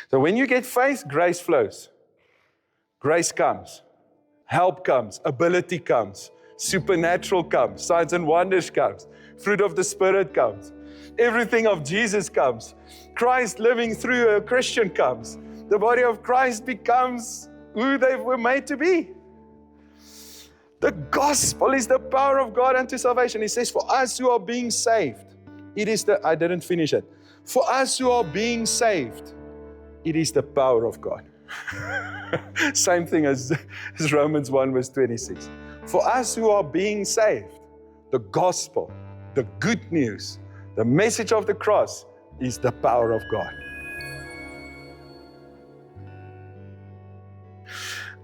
So when you get faith, grace flows. Grace comes. Help comes. Ability comes. Supernatural comes. Signs and wonders comes. Fruit of the Spirit comes. Everything of Jesus comes. Christ living through a Christian comes. The body of Christ becomes who they were made to be. The gospel is the power of God unto salvation. He says, for us who are being saved, I didn't finish it. For us who are being saved, it is the power of God. Same thing as Romans 1 verse 26. For us who are being saved, the gospel, the good news, the message of the cross is the power of God.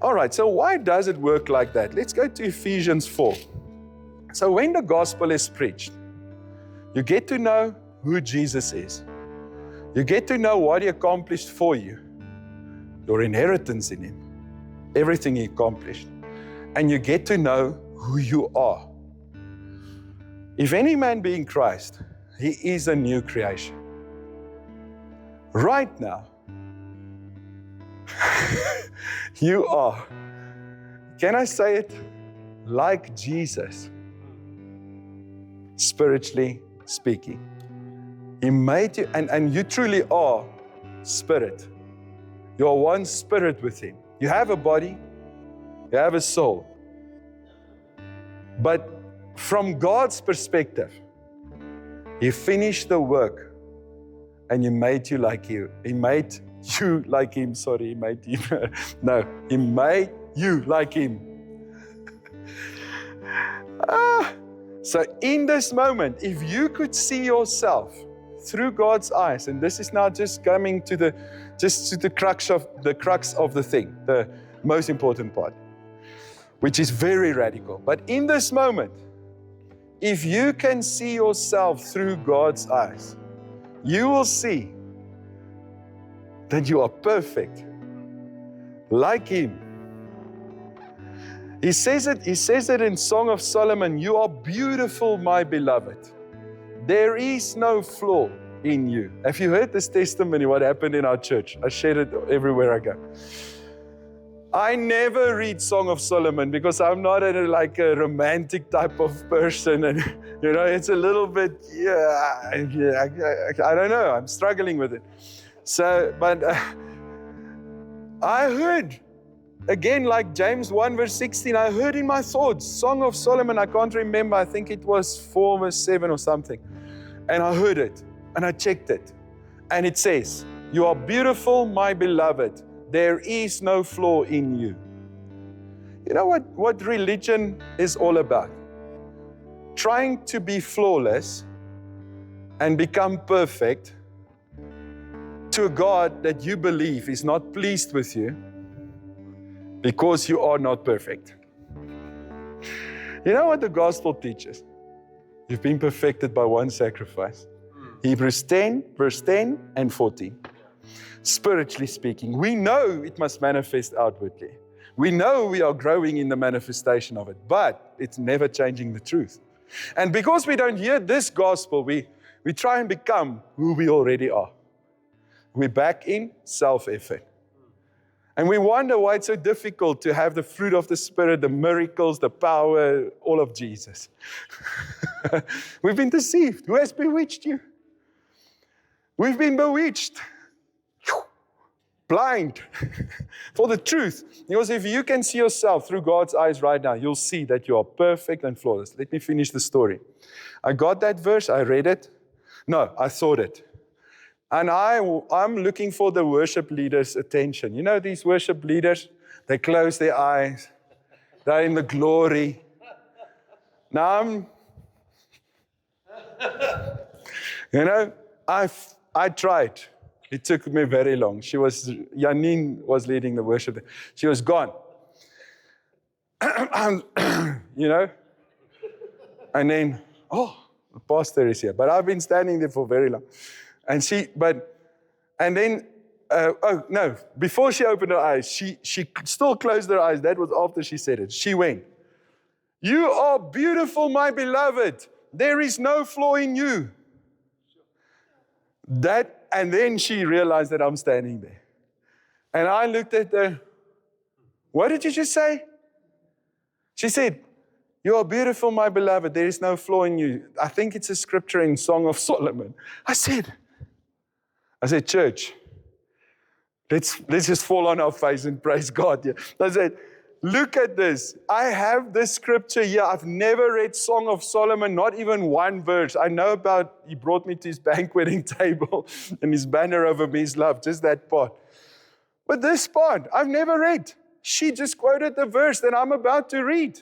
All right, so why does it work like that? Let's go to Ephesians 4. So when the gospel is preached, you get to know who Jesus is. You get to know what He accomplished for you, your inheritance in Him, everything He accomplished. And you get to know who you are. If any man be in Christ, he is a new creation. Right now, you are, can I say it, like Jesus, spiritually speaking. He made you, and you truly are spirit. You are one spirit with Him. You have a body, you have a soul. But from God's perspective, He finished the work and He made you like you. He made you like Him. Sorry, He made you. No, He made you like Him. So in this moment, if you could see yourself through God's eyes, and this is now just coming to the crux of the thing, the most important part, which is very radical. But in this moment, if you can see yourself through God's eyes, you will see that you are perfect, like Him. He says it in Song of Solomon, you are beautiful, my beloved. There is no flaw in you. Have you heard this testimony, what happened in our church? I share it everywhere I go. I never read Song of Solomon because I'm not a romantic type of person. And, it's a little bit, I don't know. I'm struggling with it. So, but I heard, again, like James 1 verse 16, I heard in my thoughts, Song of Solomon, I can't remember, I think it was 4 verse 7 or something. And I heard it, and I checked it. And it says, you are beautiful, my beloved. There is no flaw in you. You know what religion is all about? Trying to be flawless and become perfect to a God that you believe is not pleased with you because you are not perfect. You know what the gospel teaches? You've been perfected by one sacrifice. Hebrews 10, verse 10 and 14. Spiritually speaking, we know it must manifest outwardly. We know we are growing in the manifestation of it, but it's never changing the truth. And because we don't hear this gospel, we try and become who we already are. We're back in self-effort. And we wonder why it's so difficult to have the fruit of the Spirit, the miracles, the power, all of Jesus. We've been deceived. Who has bewitched you? We've been bewitched. Blind for the truth. Because if you can see yourself through God's eyes right now, you'll see that you are perfect and flawless. Let me finish the story. I got that verse, I read it. No, I thought it. And I'm looking for the worship leaders' attention. You know these worship leaders? They close their eyes. They're in the glory. Now I tried. It took me very long. Janine was leading the worship. She was gone. And then, the pastor is here. But I've been standing there for very long. Before she opened her eyes, she still closed her eyes. That was after she said it. She went, you are beautiful, my beloved. There is no flaw in you. And then she realized that I'm standing there. And I looked at her. What did you just say? She said, you are beautiful, my beloved. There is no flaw in you. I think it's a scripture in Song of Solomon. I said, church, let's just fall on our face and praise God. Yeah. I said, look at this. I have this scripture here. I've never read Song of Solomon, not even one verse. I know about, he brought me to his banqueting table and his banner over me is love, just that part. But this part, I've never read. She just quoted the verse that I'm about to read.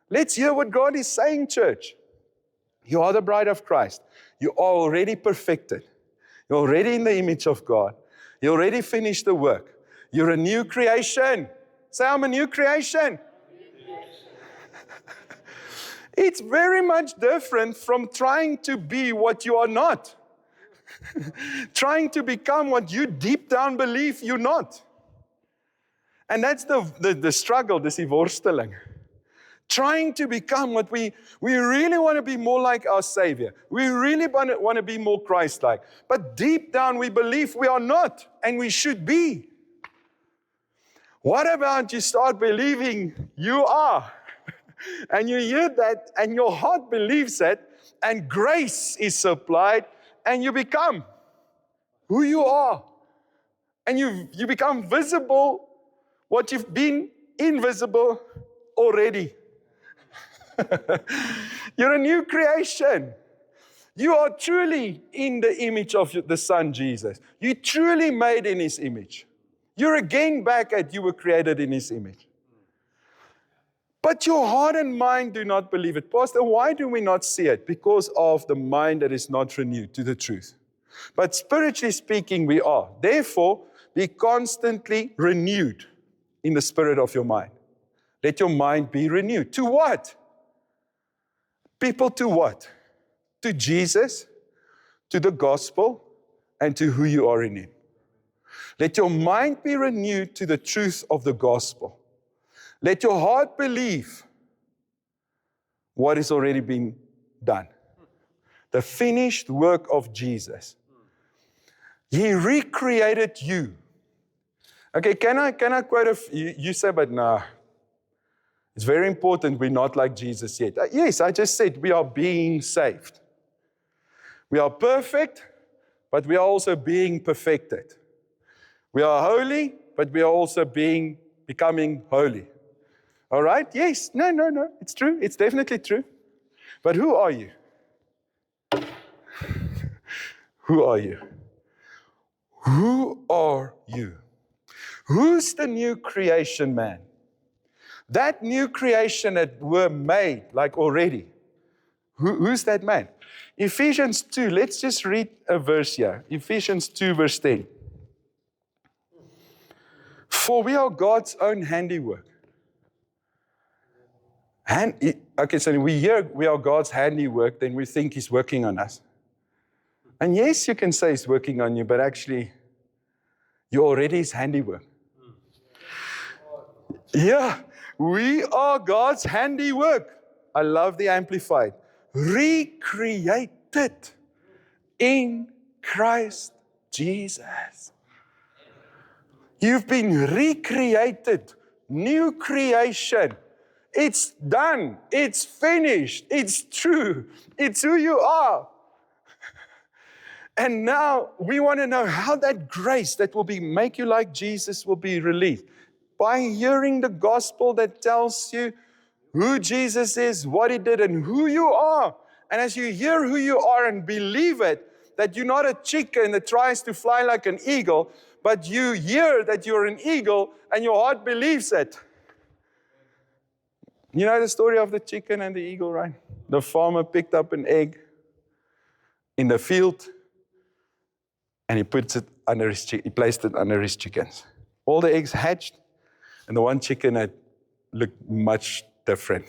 Let's hear what God is saying, church. You are the bride of Christ. You are already perfected. You're already in the image of God. You already finished the work. You're a new creation. Say, I'm a new creation. It's very much different from trying to be what you are not. Trying to become what you deep down believe you're not. And that's the struggle, this worsteling. Trying to become what we really want to be more like our Savior. We really want to be more Christ-like. But deep down we believe we are not, and we should be. What about you start believing you are? And you hear that, and your heart believes that, and grace is supplied, and you become who you are. And you become visible what you've been invisible already. You're a new creation. You are truly in the image of the Son, Jesus. You're truly made in His image. You're again back at you were created in His image. But your heart and mind do not believe it. Pastor, why do we not see it? Because of the mind that is not renewed to the truth. But spiritually speaking, we are. Therefore, be constantly renewed in the spirit of your mind. Let your mind be renewed. To what? People to what? To Jesus, to the gospel, and to who you are in Him. Let your mind be renewed to the truth of the gospel. Let your heart believe what has already been done. The finished work of Jesus. He recreated you. Okay, can I quote you say, but no. It's very important we're not like Jesus yet. Yes, I just said we are being saved. We are perfect, but we are also being perfected. We are holy, but we are also becoming holy. All right? Yes. No. It's true. It's definitely true. But who are you? Who are you? Who are you? Who's the new creation, man? That new creation that were made, like already. Who's that man? Ephesians 2, let's just read a verse here. Ephesians 2, verse 10. For we are God's own handiwork. Okay, so we hear we are God's handiwork, then we think He's working on us. And yes, you can say He's working on you, but actually, you're already His handiwork. Yeah, we are God's handiwork. I love the Amplified. Recreated in Christ Jesus. You've been recreated. New creation. It's done. It's finished. It's true. It's who you are. And now we want to know how that grace that will make you like Jesus will be released. By hearing the gospel that tells you who Jesus is, what He did, and who you are. And as you hear who you are and believe it, that you're not a chicken that tries to fly like an eagle, but you hear that you're an eagle and your heart believes it. You know the story of the chicken and the eagle, right? The farmer picked up an egg in the field and he placed it under his chickens. All the eggs hatched and the one chicken had looked much different.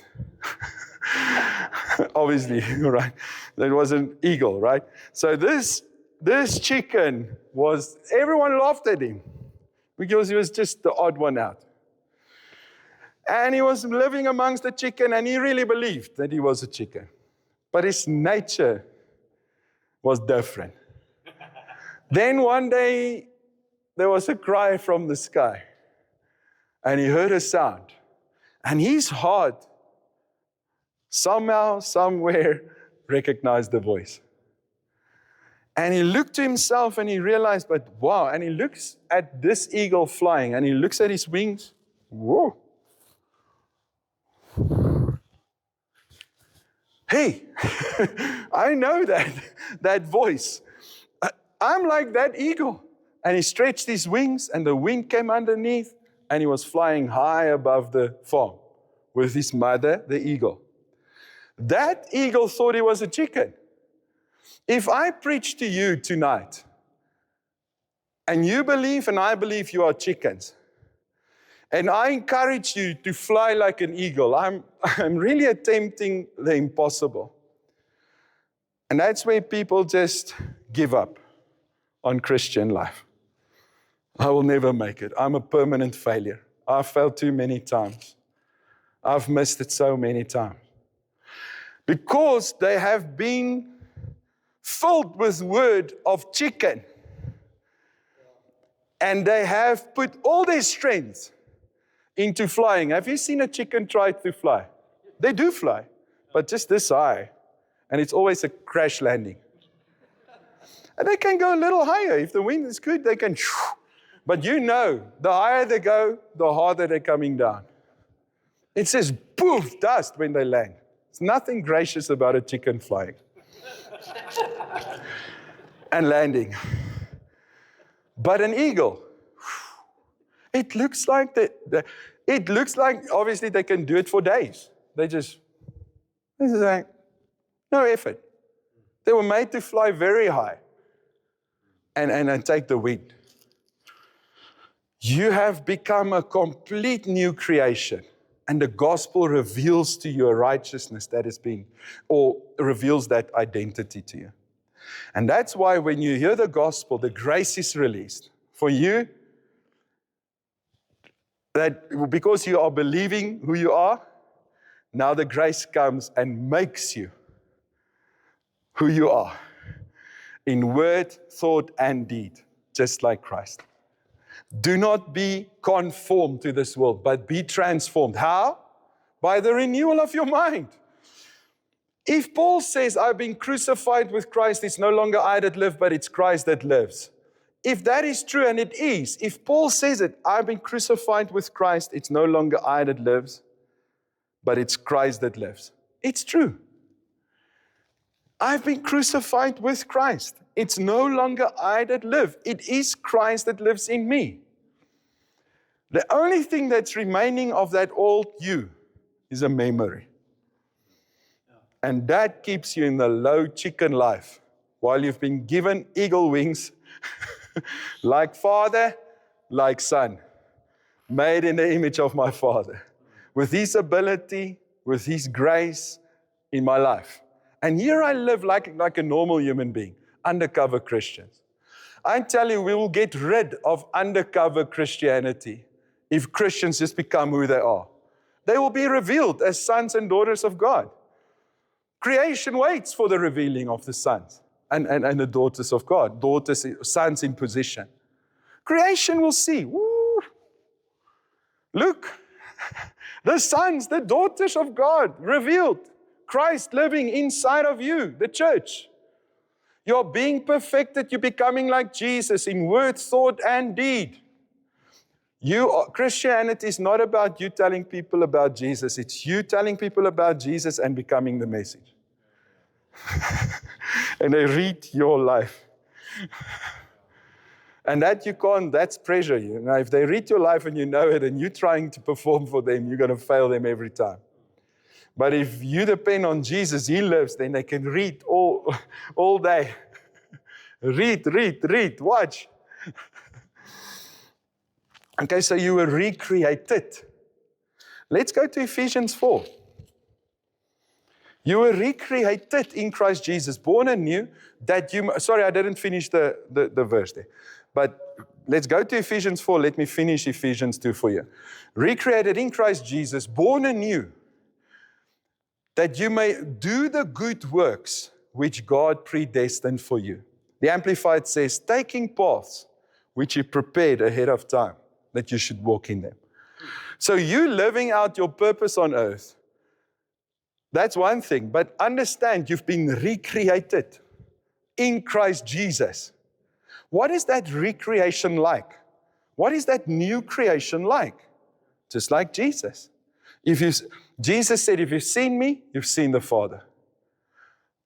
Obviously, right? That was an eagle, right? So this chicken everyone laughed at him because he was just the odd one out. And he was living amongst the chicken and he really believed that he was a chicken. But his nature was different. Then one day, there was a cry from the sky. And he heard a sound. And his heart somehow, somewhere, recognized the voice. And he looked to himself and he realized, but wow, and he looks at this eagle flying and he looks at his wings. Whoa. Hey, I know that voice. I'm like that eagle. And he stretched his wings and the wind came underneath and he was flying high above the farm with his mother, the eagle. That eagle thought he was a chicken. If I preach to you tonight, and you believe and I believe you are chickens, and I encourage you to fly like an eagle, I'm really attempting the impossible. And that's where people just give up on Christian life. I will never make it. I'm a permanent failure. I've failed too many times. I've missed it so many times. Because they have been filled with word of chicken. And they have put all their strength into flying. Have you seen a chicken try to fly? They do fly, but just this high. And it's always a crash landing. And they can go a little higher. If the wind is good, they can. But you know, the higher they go, the harder they're coming down. It says, poof, dust when they land. There's nothing gracious about a chicken flying. And landing. But an eagle, it looks like obviously they can do it for days. This is like, no effort. They were made to fly very high and take the wind. You have become a complete new creation. And the gospel reveals to you a righteousness that has been, or reveals that identity to you. And that's why when you hear the gospel, the grace is released for you. That because you are believing who you are, now the grace comes and makes you who you are. In word, thought, and deed, just like Christ. Do not be conformed to this world, but be transformed. How? By the renewal of your mind. If Paul says, I've been crucified with Christ, it's no longer I that live, but it's Christ that lives. If that is true, and it is, if Paul says it, I've been crucified with Christ, it's no longer I that lives, but it's Christ that lives. It's true. I've been crucified with Christ. It's no longer I that live. It is Christ that lives in me. The only thing that's remaining of that old you is a memory. And that keeps you in the low chicken life while you've been given eagle wings, like Father, like Son, made in the image of my Father, with His ability, with His grace in my life. And here I live like a normal human being, undercover Christians. I tell you, we will get rid of undercover Christianity if Christians just become who they are. They will be revealed as sons and daughters of God. Creation waits for the revealing of the sons and the daughters of God, sons in position. Creation will see, woo, look, the sons, the daughters of God revealed. Christ living inside of you, the church. You're being perfected. You're becoming like Jesus in word, thought, and deed. Christianity is not about you telling people about Jesus. It's you telling people about Jesus and becoming the message. And they read your life. And that's pressure. You know, if they read your life and you know it and you're trying to perform for them, you're going to fail them every time. But if you depend on Jesus, He lives, then they can read all day. Read, watch. Okay, so you were recreated. Let's go to Ephesians 4. You were recreated in Christ Jesus, born anew, sorry, I didn't finish the verse there. But let's go to Ephesians 4. Let me finish Ephesians 2 for you. Recreated in Christ Jesus, born anew, that you may do the good works which God predestined for you. The Amplified says, taking paths which He prepared ahead of time that you should walk in them. So you living out your purpose on earth, that's one thing. But understand, you've been recreated in Christ Jesus. What is that recreation like? What is that new creation like? Just like Jesus. Jesus said, if you've seen me, you've seen the Father.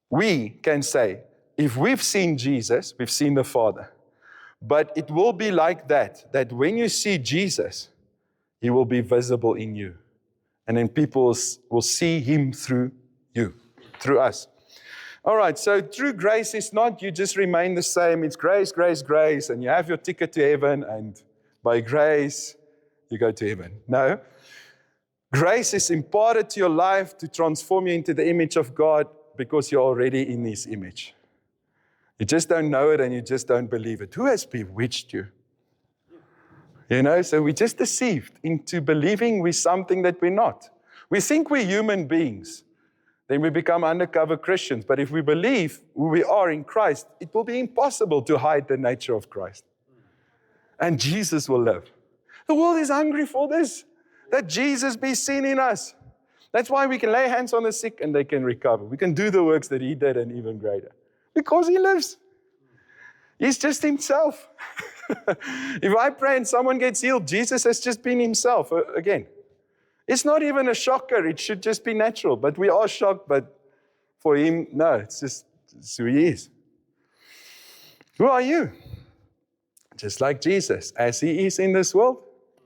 We can say, if we've seen Jesus, we've seen the Father. But it will be like that when you see Jesus, He will be visible in you. And then people will see Him through you, through us. All right, so true grace is not you just remain the same. It's grace, grace, grace, and you have your ticket to heaven, and by grace, you go to heaven. No. Grace is imparted to your life to transform you into the image of God because you're already in His image. You just don't know it and you just don't believe it. Who has bewitched you? So we're just deceived into believing we're something that we're not. We think we're human beings. Then we become undercover Christians. But if we believe who we are in Christ, it will be impossible to hide the nature of Christ. And Jesus will live. The world is hungry for this, that Jesus be seen in us. That's why we can lay hands on the sick and they can recover. We can do the works that He did and even greater. Because He lives. He's just Himself. If I pray and someone gets healed, Jesus has just been Himself again. It's not even a shocker. It should just be natural. But we are shocked. But for Him, no, it's who He is. Who are you? Just like Jesus. As He is in this world,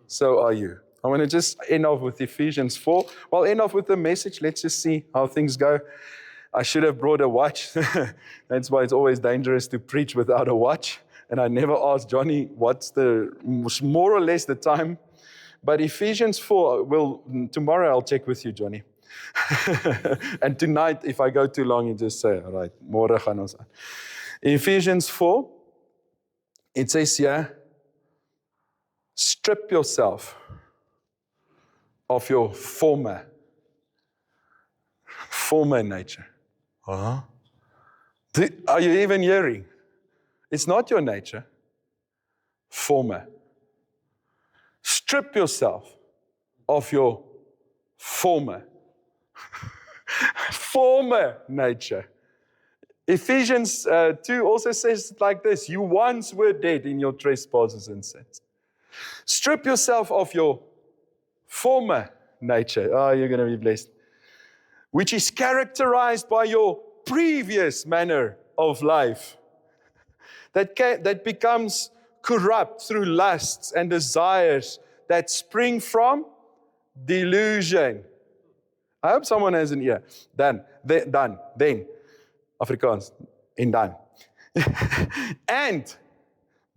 so are you. I want to just end off with Ephesians 4. Well, end off with the message. Let's just see how things go. I should have brought a watch. That's why it's always dangerous to preach without a watch. And I never asked Johnny what's more or less the time. But Ephesians 4, tomorrow I'll check with you, Johnny. And tonight, if I go too long, you just say, all right, môre gaan ons aan. Ephesians 4, it says here, strip yourself of your former nature. Are you even hearing? It's not your nature. Former. Strip yourself of your former nature. Ephesians 2 also says it like this. You once were dead in your trespasses and sins. Strip yourself of your former nature. Oh, you're going to be blessed. Which is characterized by your previous manner of life. That becomes corrupt through lusts and desires that spring from delusion. I hope someone has an ear. Then, Afrikaans, en dan. And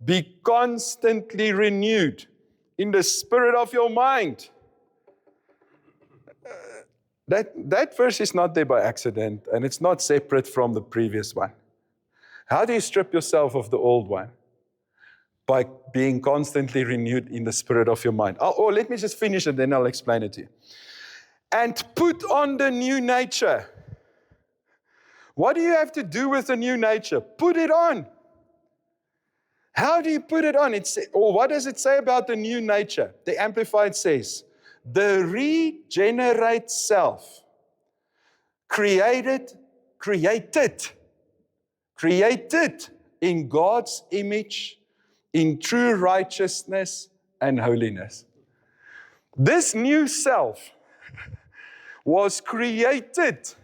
be constantly renewed in the spirit of your mind. That verse is not there by accident, and it's not separate from the previous one. How do you strip yourself of the old one? By being constantly renewed in the spirit of your mind. Oh, let me just finish and then I'll explain it to you. And put on the new nature. What do you have to do with the new nature? Put it on. How do you put it on? What does it say about the new nature? The Amplified says, the regenerate self, created in God's image, in true righteousness and holiness. This new self was created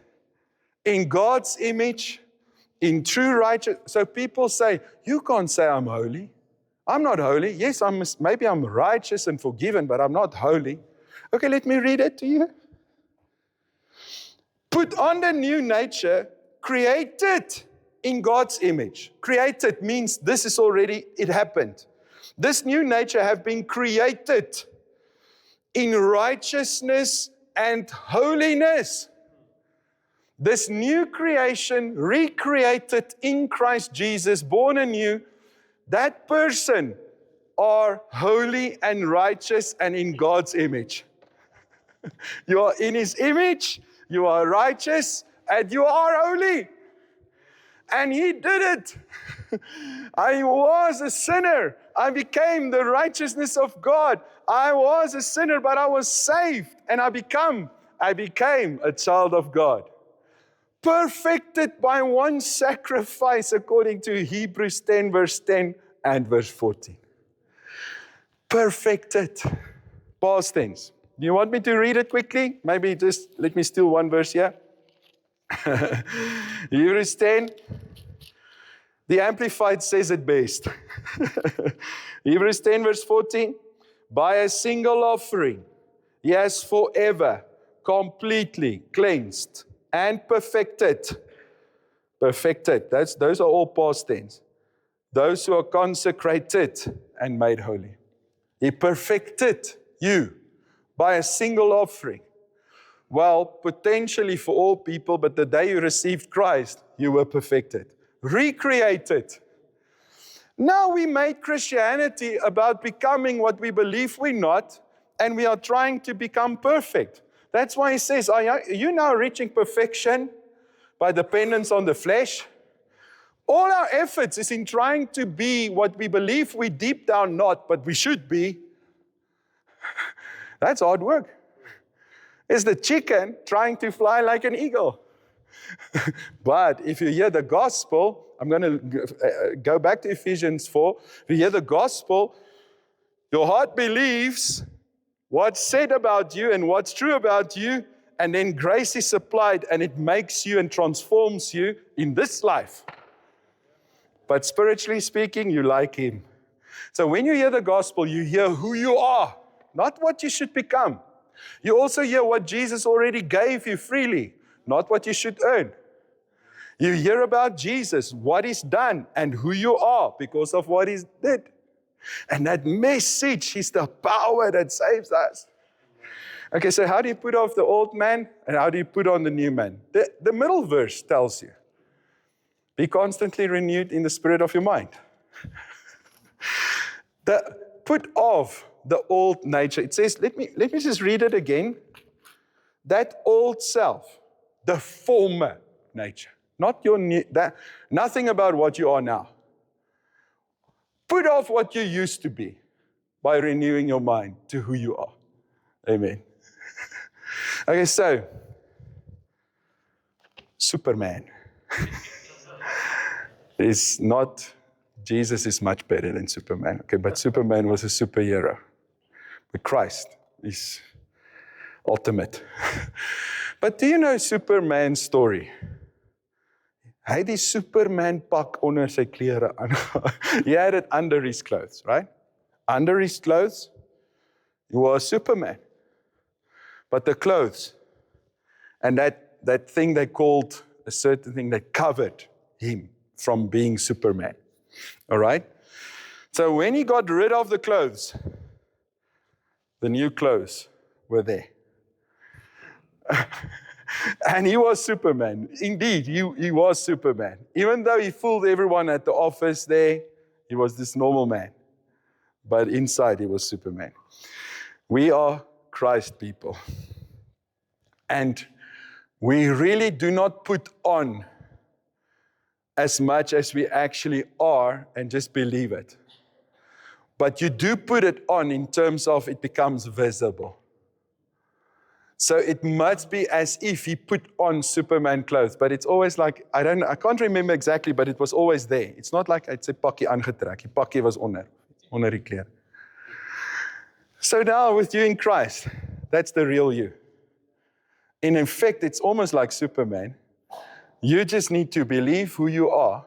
in God's image, in true righteousness. So people say, you can't say I'm holy. I'm not holy. Yes, maybe I'm righteous and forgiven, but I'm not holy. Okay, let me read it to you. Put on the new nature, created in God's image. Created means this is already, it happened. This new nature have been created in righteousness and holiness. This new creation, recreated in Christ Jesus, born anew, that person are holy and righteous and in God's image. You are in His image, you are righteous, and you are holy. And He did it. I was a sinner. I became the righteousness of God. I was a sinner, but I was saved. And I became a child of God. Perfected by one sacrifice, according to Hebrews 10, verse 10 and verse 14. Perfected. Past tense. Do you want me to read it quickly? Maybe just let me steal one verse here. Hebrews 10. The Amplified says it best. Hebrews 10, verse 14. By a single offering, He has forever completely cleansed and perfected. Perfected. Those are all past tense. Those who are consecrated and made holy. He perfected you by a single offering. Well, potentially for all people, but the day you received Christ, you were perfected. Recreated. Now we made Christianity about becoming what we believe we're not, and we are trying to become perfect. That's why He says, are you now reaching perfection by dependence on the flesh? All our efforts is in trying to be what we believe we deep down not, but we should be. That's hard work. It's the chicken trying to fly like an eagle. But if you hear the gospel, I'm going to go back to Ephesians 4. If you hear the gospel, your heart believes what's said about you and what's true about you, and then grace is supplied and it makes you and transforms you in this life. But spiritually speaking, you like Him. So when you hear the gospel, you hear who you are, not what you should become. You also hear what Jesus already gave you freely, not what you should earn. You hear about Jesus, what He's done, and who you are because of what He did. And that message is the power that saves us. Okay, so how do you put off the old man and how do you put on the new man? The middle verse tells you, be constantly renewed in the spirit of your mind. Put off the old nature. It says, let me just read it again. That old self, the former nature, not your new, nothing about what you are now. Put off what you used to be by renewing your mind to who you are. Amen. Okay, so, Superman is not, Jesus is much better than Superman. Okay, but Superman was a superhero. But Christ is ultimate. But do you know Superman's story? Hy het die Superman pak onder sy klere aan. He had it under his clothes, right? Under his clothes, he was Superman. But the clothes, and that thing they called, a certain thing that covered him from being Superman. All right? So when he got rid of the clothes, the new clothes were there. And he was Superman. Indeed, he was Superman. Even though he fooled everyone at the office there, he was this normal man. But inside, he was Superman. We are Christ people. And we really do not put on as much as we actually are and just believe it. But you do put it on in terms of it becomes visible. So it must be as if he put on Superman clothes, but it's always like, I can't remember exactly, but it was always there. It's not like it's a pakkie aangetrek. Die pakkie was onder die klere. So now with you in Christ, that's the real you. And in fact, it's almost like Superman. You just need to believe who you are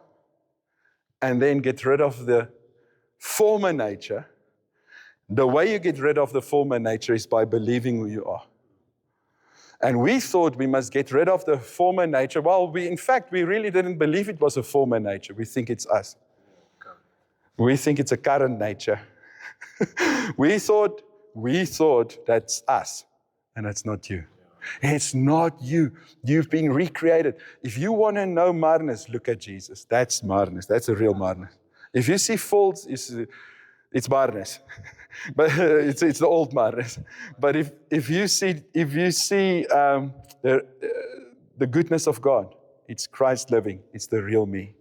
and then get rid of the former nature. The way you get rid of the former nature is by believing who you are. And we thought we must get rid of the former nature. Well, we really didn't believe it was a former nature. We think it's us. We think it's a current nature. We thought that's us, and that's not you. It's not you. You've been recreated. If you want to know Marnus, look at Jesus. That's Marnus. That's a real Marnus. If you see faults, it's Marnus. But it's the old Marnus. But if you see the goodness of God, It's Christ living. It's the real me.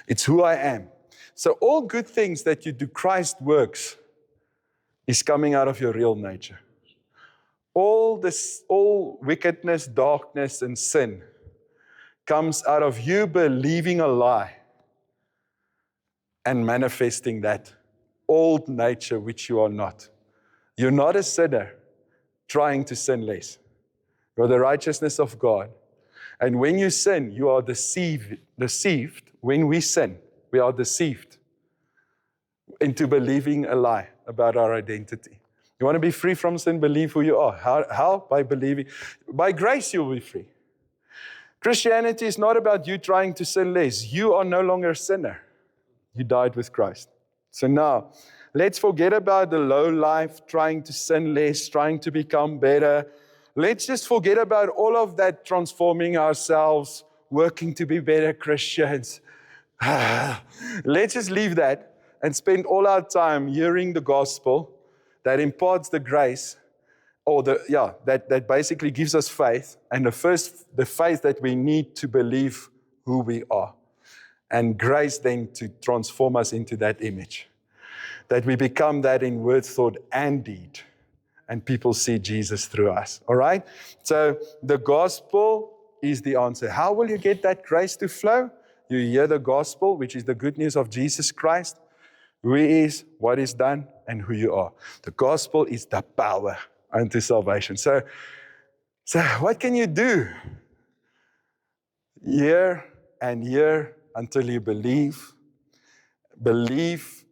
It's who I am. So all good things that you do, Christ works, is coming out of your real nature. All wickedness, darkness, and sin comes out of you believing a lie and manifesting that old nature which you are not. You're not a sinner trying to sin less. You're the righteousness of God. And when you sin, you are deceived. When we sin, we are deceived into believing a lie about our identity. You want to be free from sin? Believe who you are. How? By believing. By grace, you'll be free. Christianity is not about you trying to sin less. You are no longer a sinner. You died with Christ. So now, let's forget about the low life, trying to sin less, trying to become better. Let's just forget about all of that transforming ourselves, working to be better Christians. Let's just leave that and spend all our time hearing the gospel that imparts the grace, or that basically gives us faith, and the faith that we need to believe who we are. And grace then to transform us into that image. That we become that in word, thought, and deed. And people see Jesus through us. All right? So the gospel is the answer. How will you get that grace to flow? You hear the gospel, which is the good news of Jesus Christ, who He is, what He's done, and who you are. The gospel is the power unto salvation. So what can you do? Year and year until you believe. Believe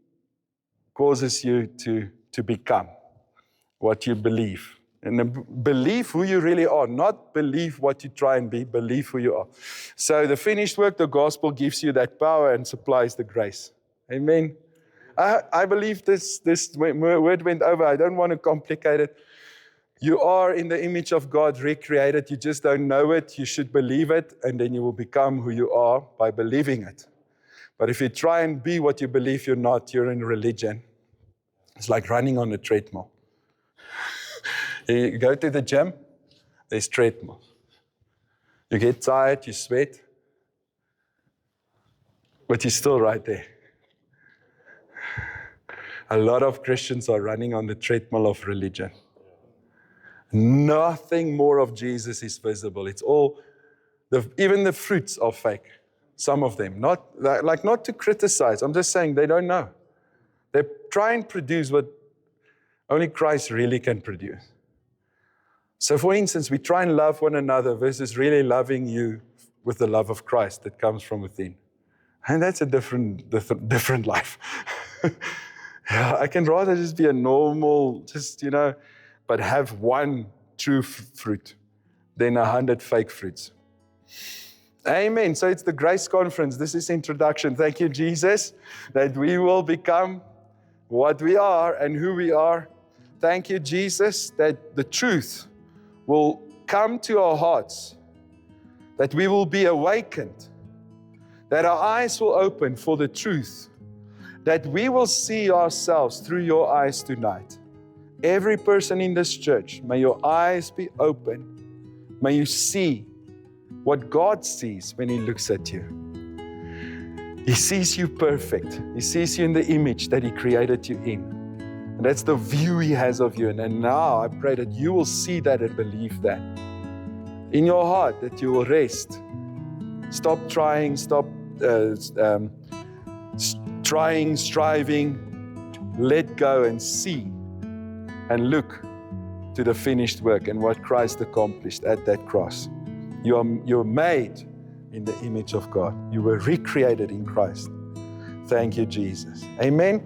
causes you to become what you believe. And believe who you really are, not believe what you try and be, believe who you are. So the finished work, the gospel gives you that power and supplies the grace. Amen. I believe this word went over. I don't want to complicate it. You are in the image of God, recreated. You just don't know it. You should believe it, and then you will become who you are by believing it. But if you try and be what you believe you're not, you're in religion. It's like running on a treadmill. You go to the gym, there's treadmills. You get tired, you sweat, but you're still right there. A lot of Christians are running on the treadmill of religion. Nothing more of Jesus is visible. It's all, even the fruits are fake. Some of them, not to criticize. I'm just saying they don't know. They try and produce what only Christ really can produce. So for instance, we try and love one another versus really loving you with the love of Christ that comes from within. And that's a different life. Yeah, I can rather just be a normal, but have one true fruit than 100 fake fruits. Amen. So it's the Grace Conference. This is introduction. Thank you, Jesus, that we will become what we are and who we are. Thank you, Jesus, that the truth will come to our hearts, that we will be awakened, that our eyes will open for the truth, that we will see ourselves through your eyes tonight. Every person in this church, may your eyes be open. May you see what God sees when He looks at you. He sees you perfect. He sees you in the image that He created you in. And that's the view He has of you. And now I pray that you will see that and believe that. In your heart, that you will rest. Stop trying, stop striving. Let go and see and look to the finished work and what Christ accomplished at that cross. You're made in the image of God. You were recreated in Christ. Thank you, Jesus. Amen.